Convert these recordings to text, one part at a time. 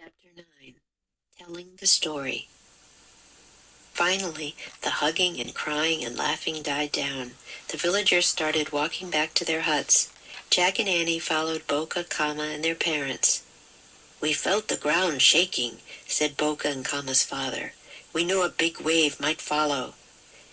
Chapter 9. Telling the Story. Finally, the hugging and crying and laughing died down. The villagers started walking back to their huts. Jack and Annie followed Boca, Kama, and their parents. "We felt the ground shaking," said Boca and Kama's father. "We knew a big wave might follow."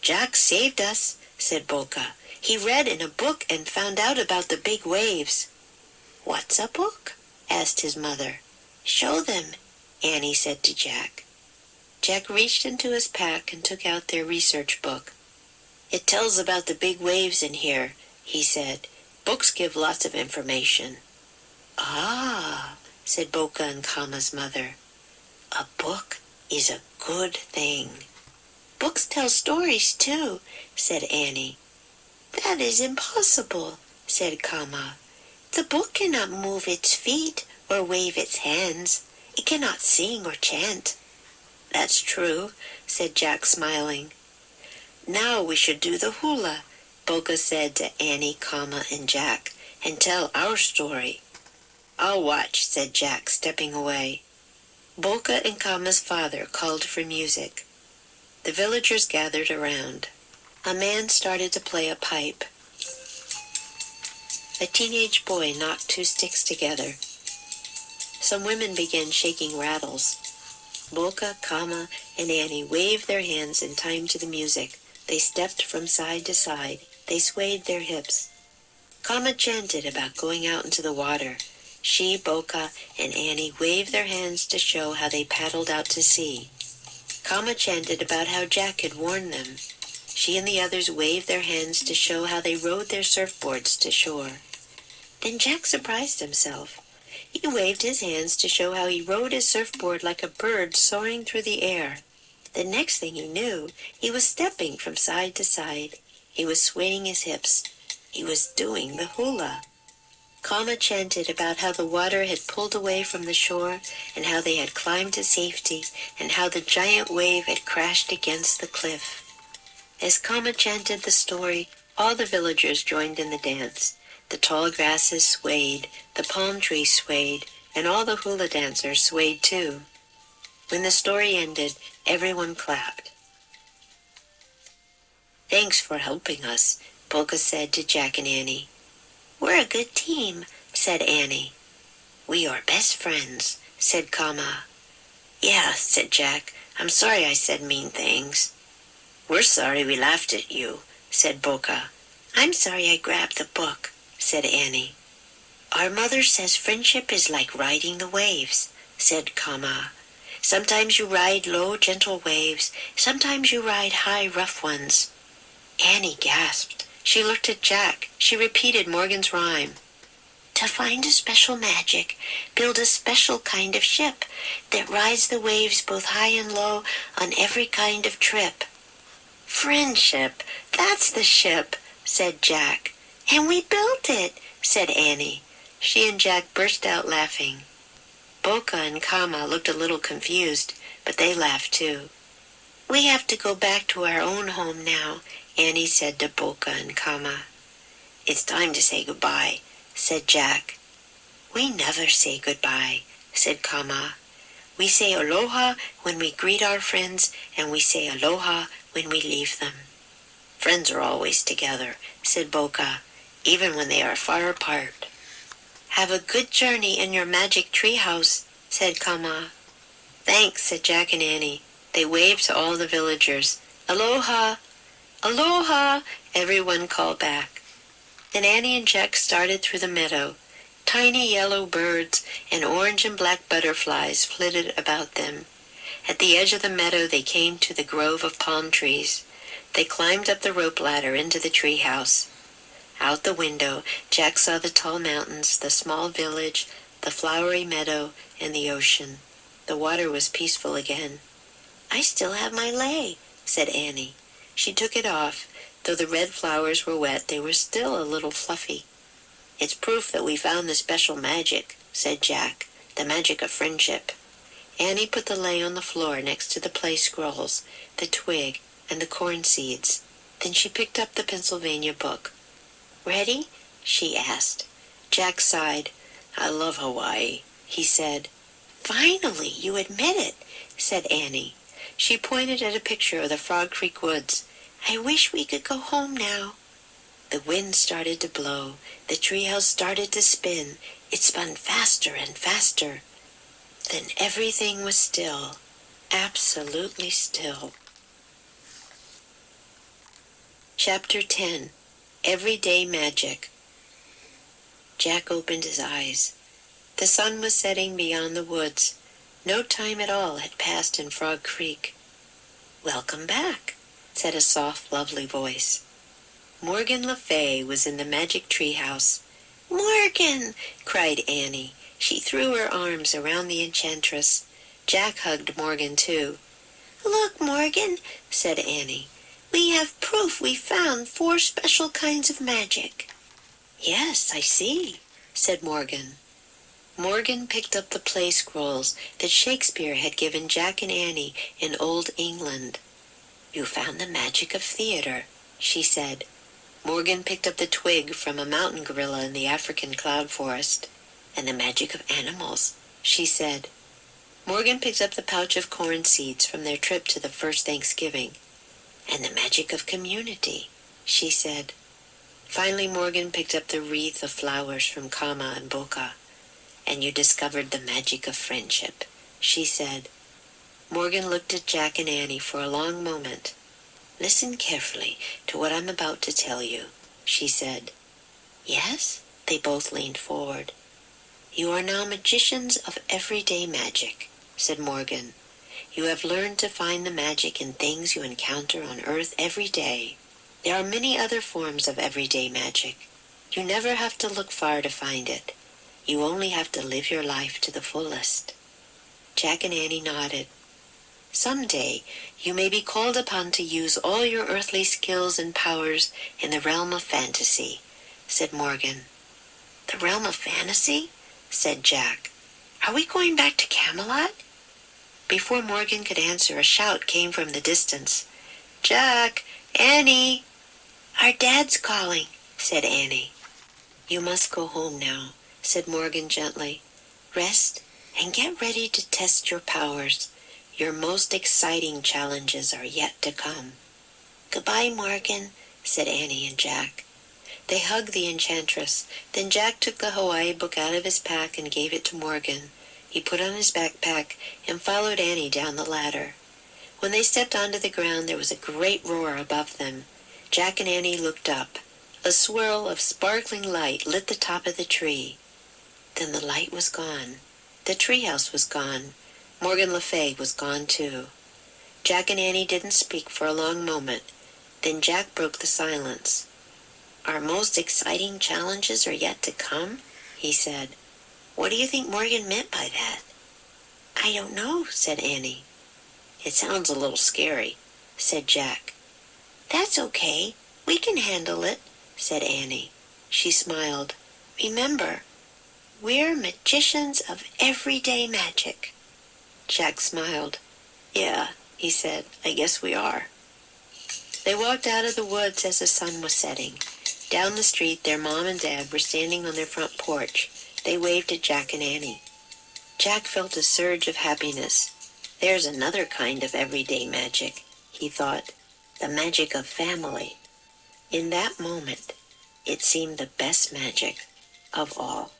"Jack saved us," said Boca. "He read in a book and found out about the big waves." "What's a book?" asked his mother. "Show them," Annie said to Jack. Jack reached into his pack and took out their research book. "It tells about the big waves in here," he said. "Books give lots of information." "Ah," said Boca and Kama's mother. "A book is a good thing." "Books tell stories too," said Annie. "That is impossible," said Kama. "The book cannot move its feet or wave its hands. It cannot sing or chant." "That's true," said Jack, smiling. "Now we should do the hula," Boca said to Annie, Kama, and Jack, "and tell our story." "I'll watch," said Jack, stepping away. Boca and Kama's father called for music. The villagers gathered around. A man started to play a pipe. A teenage boy knocked two sticks together. Some women began shaking rattles. Boca, Kama, and Annie waved their hands in time to the music. They stepped from side to side. They swayed their hips. Kama chanted about going out into the water. She, Boca, and Annie waved their hands to show how they paddled out to sea. Kama chanted about how Jack had warned them. She and the others waved their hands to show how they rode their surfboards to shore. Then Jack surprised himself. He waved his hands to show how he rode his surfboard like a bird soaring through the air. The next thing he knew, he was stepping from side to side. He was swaying his hips. He was doing the hula. Kama chanted about how the water had pulled away from the shore and how they had climbed to safety and how the giant wave had crashed against the cliff. As Kama chanted the story, all the villagers joined in the dance. The tall grasses swayed, the palm trees swayed, and all the hula dancers swayed too. When the story ended, everyone clapped. "Thanks for helping us," Boca said to Jack and Annie. "We're a good team," said Annie. "We are best friends," said Kama. "Yeah," said Jack. "I'm sorry I said mean things." "We're sorry we laughed at you," said Boca. "I'm sorry I grabbed the book," said Annie. "Our mother says friendship is like riding the waves," said Kama. "Sometimes you ride low, gentle waves. Sometimes you ride high, rough ones." Annie gasped. She looked at Jack. She repeated Morgan's rhyme. "To find a special magic, build a special kind of ship that rides the waves both high and low on every kind of trip." "Friendship, that's the ship," said Jack. "And we built it," said Annie. She and Jack burst out laughing. Boca and Kama looked a little confused, but they laughed too. "We have to go back to our own home now," Annie said to Boca and Kama. "It's time to say goodbye," said Jack. "We never say goodbye," said Kama. "We say aloha when we greet our friends, and we say aloha when we leave them." "Friends are always together," said Boca, "even when they are far apart." "Have a good journey in your magic treehouse," said Kama. "Thanks," said Jack and Annie. They waved to all the villagers. "Aloha! Aloha!" everyone called back. Then Annie and Jack started through the meadow. Tiny yellow birds and orange and black butterflies flitted about them. At the edge of the meadow they came to the grove of palm trees. They climbed up the rope ladder into the treehouse. Out the window, Jack saw the tall mountains, the small village, the flowery meadow, and the ocean. The water was peaceful again. "I still have my lei," said Annie. She took it off. Though the red flowers were wet, they were still a little fluffy. "It's proof that we found the special magic," said Jack, "the magic of friendship." Annie put the lei on the floor next to the play scrolls, the twig, and the corn seeds. Then she picked up the Pennsylvania book. "Ready?" she asked. Jack sighed. "I love Hawaii," he said. Finally, you admit it, said Annie. She pointed at a picture of the Frog Creek woods. I wish we could go home now. The wind started to blow. The treehouse started to spin. It spun faster and faster. Then everything was still, absolutely still. Chapter 10. Everyday Magic. Jack opened his eyes. The sun was setting beyond the woods. No time at all had passed in Frog Creek. Welcome back, said a soft, lovely voice. Morgan Le Fay was in the magic treehouse. Morgan! Cried Annie. She threw her arms around the enchantress. Jack hugged Morgan too. Look, Morgan, said Annie. We have proof we found 4 special kinds of magic. Yes, I see, said Morgan. Morgan picked up the play scrolls that Shakespeare had given Jack and Annie in Old England. You found the magic of theater, she said. Morgan picked up the twig from a mountain gorilla in the African cloud forest. And the magic of animals, she said. Morgan picked up the pouch of corn seeds from their trip to the first Thanksgiving. And the magic of community, she said. Finally, Morgan picked up the wreath of flowers from Kama and Boca. And you discovered the magic of friendship, she said. Morgan looked at Jack and Annie for a long moment. Listen carefully to what I'm about to tell you, she said. Yes? They both leaned forward. You are now magicians of everyday magic, said Morgan. You have learned to find the magic in things you encounter on Earth every day. There are many other forms of everyday magic. You never have to look far to find it. You only have to live your life to the fullest. Jack and Annie nodded. Someday, you may be called upon to use all your earthly skills and powers in the realm of fantasy, said Morgan. The realm of fantasy? Said Jack. Are we going back to Camelot? Before Morgan could answer, a shout came from the distance. Jack! Annie! Our dad's calling, said Annie. You must go home now, said Morgan gently. Rest and get ready to test your powers. Your most exciting challenges are yet to come. Goodbye, Morgan, said Annie and Jack. They hugged the enchantress. Then Jack took the Hawaii book out of his pack and gave it to Morgan. He put on his backpack and followed Annie down the ladder. When they stepped onto the ground, there was a great roar above them. Jack and Annie looked up. A swirl of sparkling light lit the top of the tree. Then the light was gone. The treehouse was gone. Morgan Le Fay was gone too. Jack and Annie didn't speak for a long moment. Then Jack broke the silence. Our most exciting challenges are yet to come, he said. What do you think Morgan meant by that? I don't know, said Annie. It sounds a little scary, said Jack. That's okay. We can handle it, said Annie. She smiled. Remember, we're magicians of everyday magic. Jack smiled. Yeah, he said, I guess we are. They walked out of the woods as the sun was setting. Down the street, their mom and dad were standing on their front porch. They waved at Jack and Annie. Jack felt a surge of happiness. There's another kind of everyday magic, he thought, the magic of family. In that moment, it seemed the best magic of all.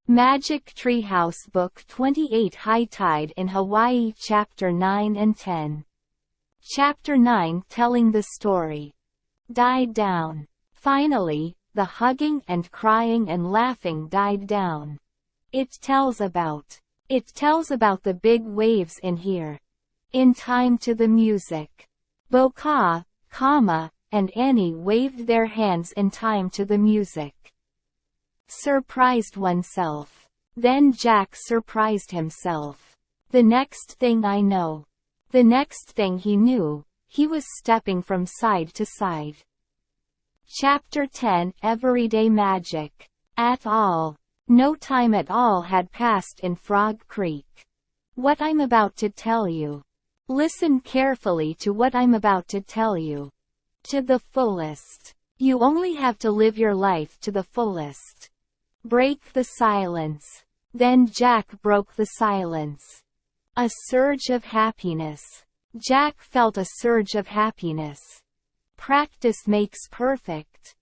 Magic Treehouse Book 28 High Tide in Hawaii Chapter 9 and 10. Chapter 9 Telling the Story. Died down. Finally, the hugging and crying and laughing died down. It tells about the big waves in here. In time to the music. Boka, Kama, and Annie waved their hands in time to the music. Surprised oneself. Then Jack surprised himself. The next thing I know. The next thing he knew, he was stepping from side to side. Chapter 10 Everyday Magic. At all. No time at all had passed in Frog Creek. What I'm about to tell you. Listen carefully to what I'm about to tell you. To the fullest. You only have to live your life to the fullest. Break the silence. Then Jack broke the silence. A surge of happiness. Jack felt a surge of happiness. Practice makes perfect.